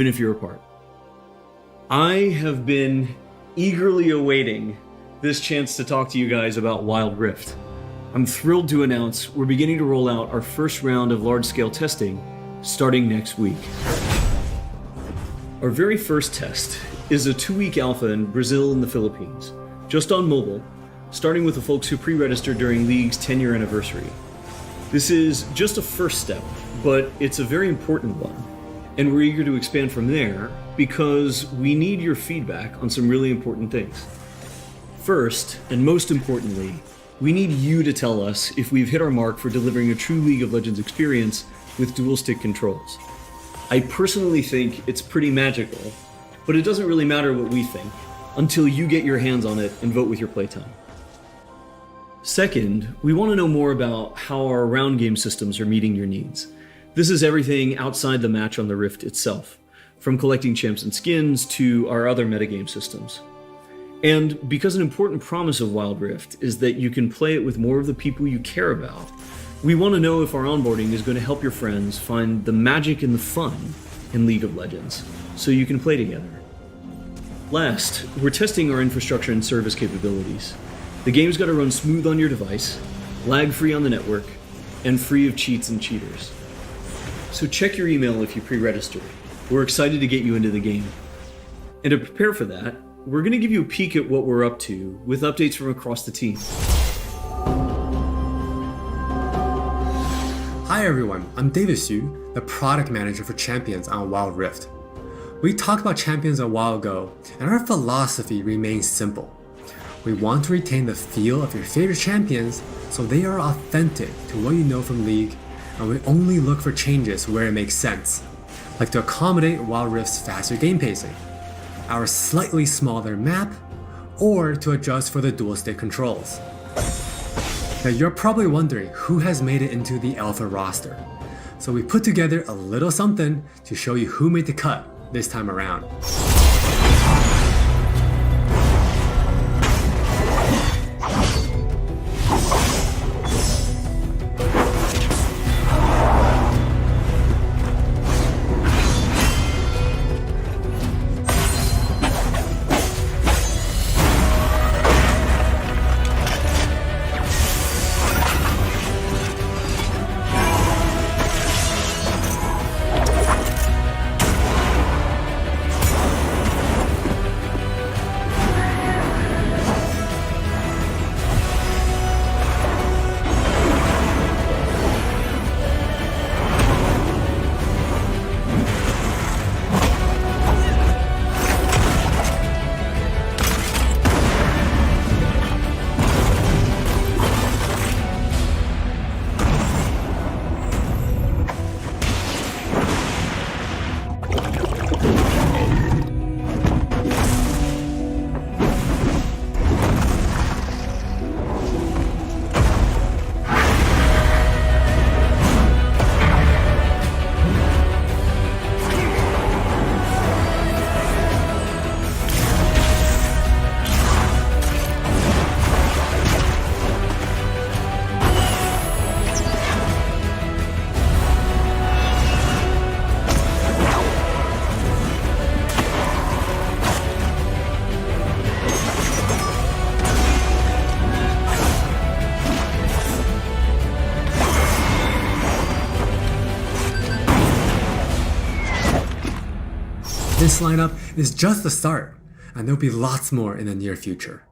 even if you're apart. I have been eagerly awaiting this chance to talk to you guys about Wild Rift. I'm thrilled to announce we're beginning to roll out our first round of large-scale testing starting next week. Our very first test is a 2-week alpha in Brazil and the Philippines, just on mobile, starting with the folks who pre-registered during League's 10-year anniversary. This is just a first step, but it's a very important one, and we're eager to expand from there because we need your feedback on some really important things. First, and most importantly, we need you to tell us if we've hit our mark for delivering a true League of Legends experience with dual-stick controls. I personally think it's pretty magical, but it doesn't really matter what we think until you get your hands on it and vote with your playtime. Second, we want to know more about how our round game systems are meeting your needs. This is everything outside the match on the Rift itself, from collecting champs and skins to our other metagame systems. And because an important promise of Wild Rift is that you can play it with more of the people you care about, we want to know if our onboarding is going to help your friends find the magic and the fun in League of Legends, so you can play together. Last, we're testing our infrastructure and service capabilities. The game's got to run smooth on your device, lag-free on the network, and free of cheats and cheaters. So check your email if you pre-registered. We're excited to get you into the game. And to prepare for that, we're going to give you a peek at what we're up to with updates from across the team. Hi everyone, I'm David Xu, the product manager for Champions on Wild Rift. We talked about Champions a while ago, and our philosophy remains simple. We want to retain the feel of your favorite champions so they are authentic to what you know from League, and we only look for changes where it makes sense, like to accommodate Wild Rift's faster game pacing, our slightly smaller map, or to adjust for the dual stick controls. Now you're probably wondering who has made it into the alpha roster, so we put together a little something to show you who made the cut this time around. This lineup is just the start, and there'll be lots more in the near future.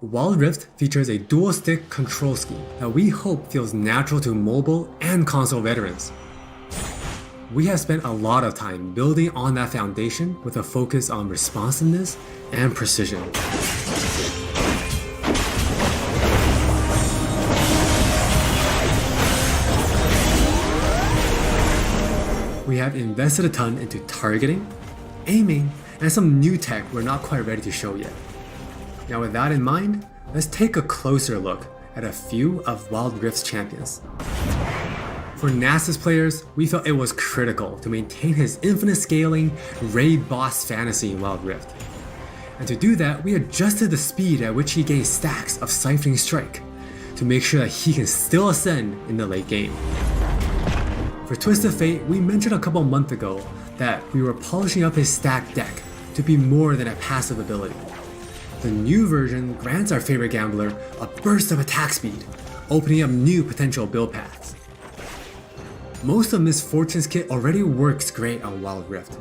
Wild Rift features a dual-stick control scheme that we hope feels natural to mobile and console veterans. We have spent a lot of time building on that foundation with a focus on responsiveness and precision. We have invested a ton into targeting, aiming, and some new tech we're not quite ready to show yet. Now with that in mind, let's take a closer look at a few of Wild Rift's champions. For Nasus players, we felt it was critical to maintain his infinite scaling raid boss fantasy in Wild Rift. And to do that, we adjusted the speed at which he gains stacks of Siphoning Strike to make sure that he can still ascend in the late game. For Twisted Fate, we mentioned a couple months ago that we were polishing up his stacked deck to be more than a passive ability. The new version grants our favorite gambler a burst of attack speed, opening up new potential build paths. Most of Miss Fortune's kit already works great on Wild Rift,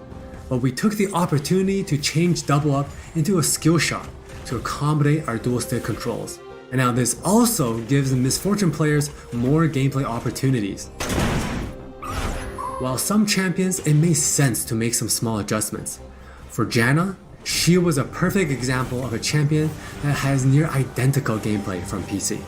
but we took the opportunity to change Double Up into a skill shot to accommodate our dual stick controls. And now this also gives Miss Fortune players more gameplay opportunities. While some champions it made sense to make some small adjustments. For Janna, she was a perfect example of a champion that has near identical gameplay from PC.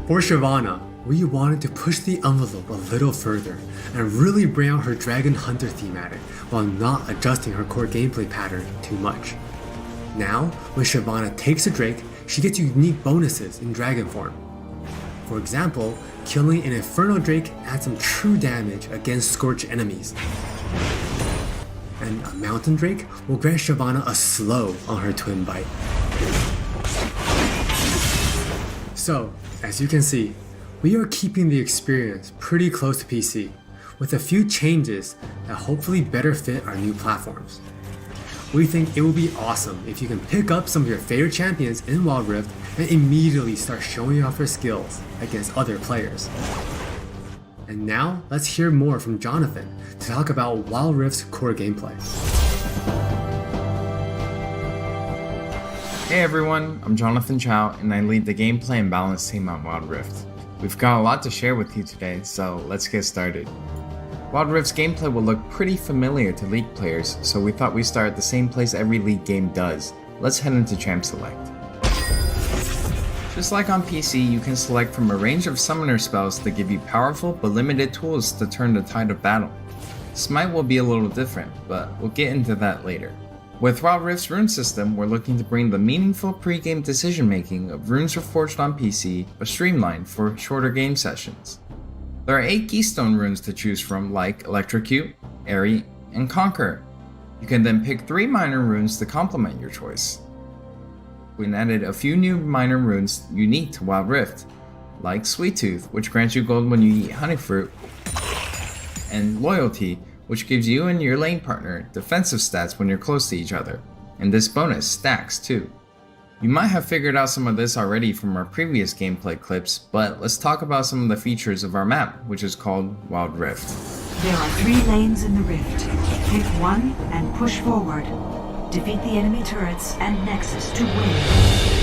For Shyvana, we wanted to push the envelope a little further and really bring out her Dragon Hunter thematic while not adjusting her core gameplay pattern too much. Now, when Shyvana takes a Drake, she gets unique bonuses in dragon form. For example, killing an Inferno Drake adds some true damage against Scorch enemies. And a Mountain Drake will grant Shyvana a slow on her Twin Bite. So, as you can see, we are keeping the experience pretty close to PC, with a few changes that hopefully better fit our new platforms. We think it will be awesome if you can pick up some of your favorite champions in Wild Rift and immediately start showing off your skills against other players. And now, let's hear more from Jonathan to talk about Wild Rift's core gameplay. Hey everyone, I'm Jonathan Chow and I lead the gameplay and balance team on Wild Rift. We've got a lot to share with you today, so let's get started. Wild Rift's gameplay will look pretty familiar to League players, so we thought we'd start at the same place every League game does. Let's head into Champ Select. Just like on PC, you can select from a range of summoner spells that give you powerful but limited tools to turn the tide of battle. Smite will be a little different, but we'll get into that later. With Wild Rift's rune system, we're looking to bring the meaningful pre-game decision making of Runes Reforged on PC, but streamlined for shorter game sessions. There are 8 keystone runes to choose from, like Electrocute, Airy, and Conquer. You can then pick 3 minor runes to complement your choice. We added a few new minor runes unique to Wild Rift, like Sweet Tooth, which grants you gold when you eat honey fruit, and Loyalty, which gives you and your lane partner defensive stats when you're close to each other, and this bonus stacks too. You might have figured out some of this already from our previous gameplay clips, but let's talk about some of the features of our map, which is called Wild Rift. There are 3 lanes in the rift. Pick one and push forward. Defeat the enemy turrets and Nexus to win.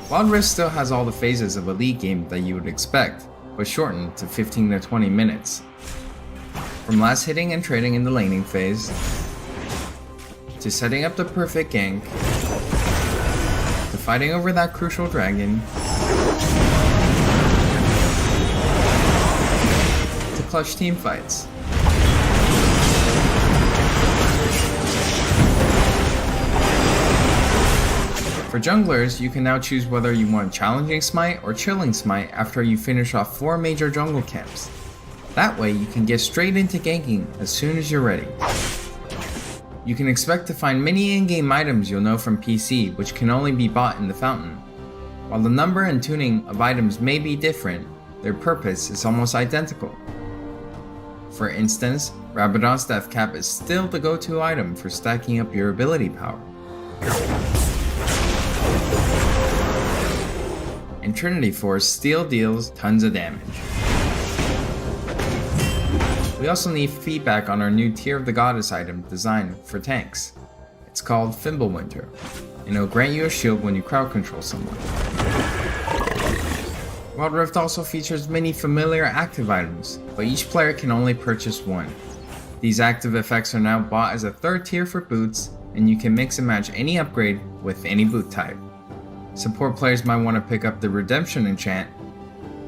Wild Rift still has all the phases of a League game that you would expect, but shortened to 15 to 20 minutes. From last hitting and trading in the laning phase, to setting up the perfect gank, to fighting over that crucial dragon, to clutch team fights. For junglers, you can now choose whether you want Challenging Smite or Chilling Smite after you finish off 4 major jungle camps. That way you can get straight into ganking as soon as you're ready. You can expect to find many in-game items you'll know from PC, which can only be bought in the fountain. While the number and tuning of items may be different, their purpose is almost identical. For instance, Rabadon's Death Cap is still the go-to item for stacking up your ability power. And Trinity Force still deals tons of damage. We also need feedback on our new Tear of the Goddess item designed for tanks. It's called Fimbulwinter, and it'll grant you a shield when you crowd control someone. Wild Rift also features many familiar active items, but each player can only purchase one. These active effects are now bought as a third tier for boots, and you can mix and match any upgrade with any boot type. Support players might want to pick up the Redemption enchant,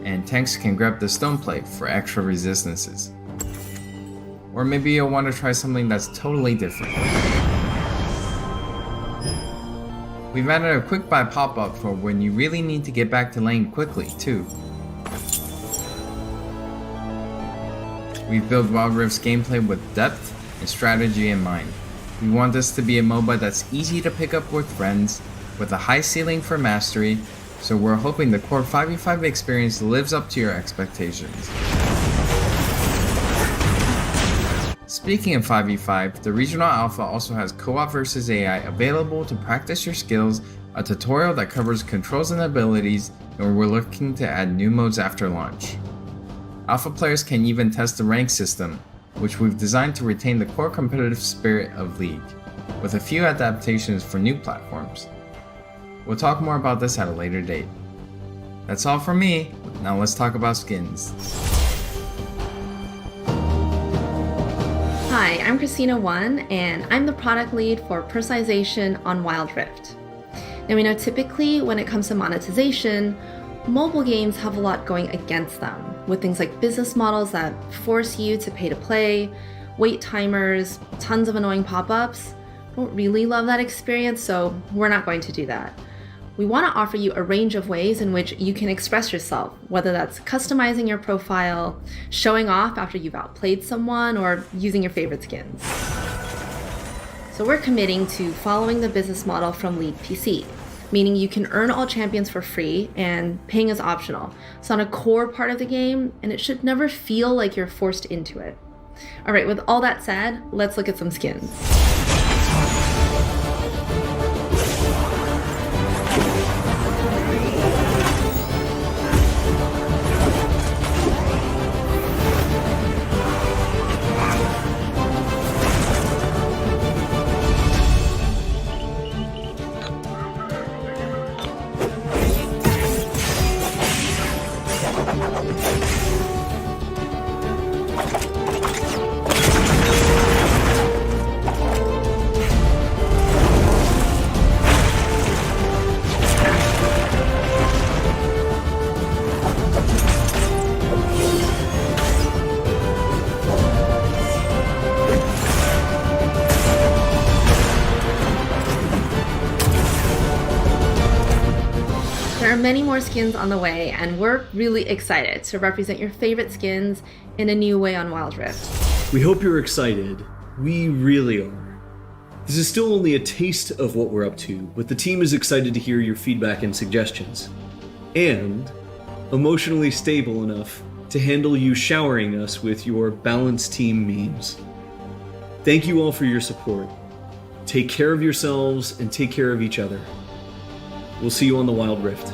and tanks can grab the Stone Plate for extra resistances. Or maybe you'll want to try something that's totally different. We've added a quick buy pop-up for when you really need to get back to lane quickly too. We've built Wild Rift's gameplay with depth and strategy in mind. We want this to be a MOBA that's easy to pick up with friends, with a high ceiling for mastery, so we're hoping the core 5v5 experience lives up to your expectations. Speaking of 5v5, the Regional Alpha also has Co-op vs AI available to practice your skills, a tutorial that covers controls and abilities, and we're looking to add new modes after launch. Alpha players can even test the rank system, which we've designed to retain the core competitive spirit of League, with a few adaptations for new platforms. We'll talk more about this at a later date. That's all from me, now let's talk about skins. Hi, I'm Christina1, and I'm the product lead for personalization on Wild Rift. Now we know typically when it comes to monetization, mobile games have a lot going against them, with things like business models that force you to pay to play, wait timers, tons of annoying pop-ups. I don't really love that experience, so we're not going to do that. We want to offer you a range of ways in which you can express yourself, whether that's customizing your profile, showing off after you've outplayed someone, or using your favorite skins. So we're committing to following the business model from League PC, meaning you can earn all champions for free and paying is optional. It's not a core part of the game, and it should never feel like you're forced into it. All right, with all that said, let's look at some skins. There are many more skins on the way, and we're really excited to represent your favorite skins in a new way on Wild Rift. We hope you're excited. We really are. This is still only a taste of what we're up to, but the team is excited to hear your feedback and suggestions. And emotionally stable enough to handle you showering us with your balanced team memes. Thank you all for your support. Take care of yourselves and take care of each other. We'll see you on the Wild Rift.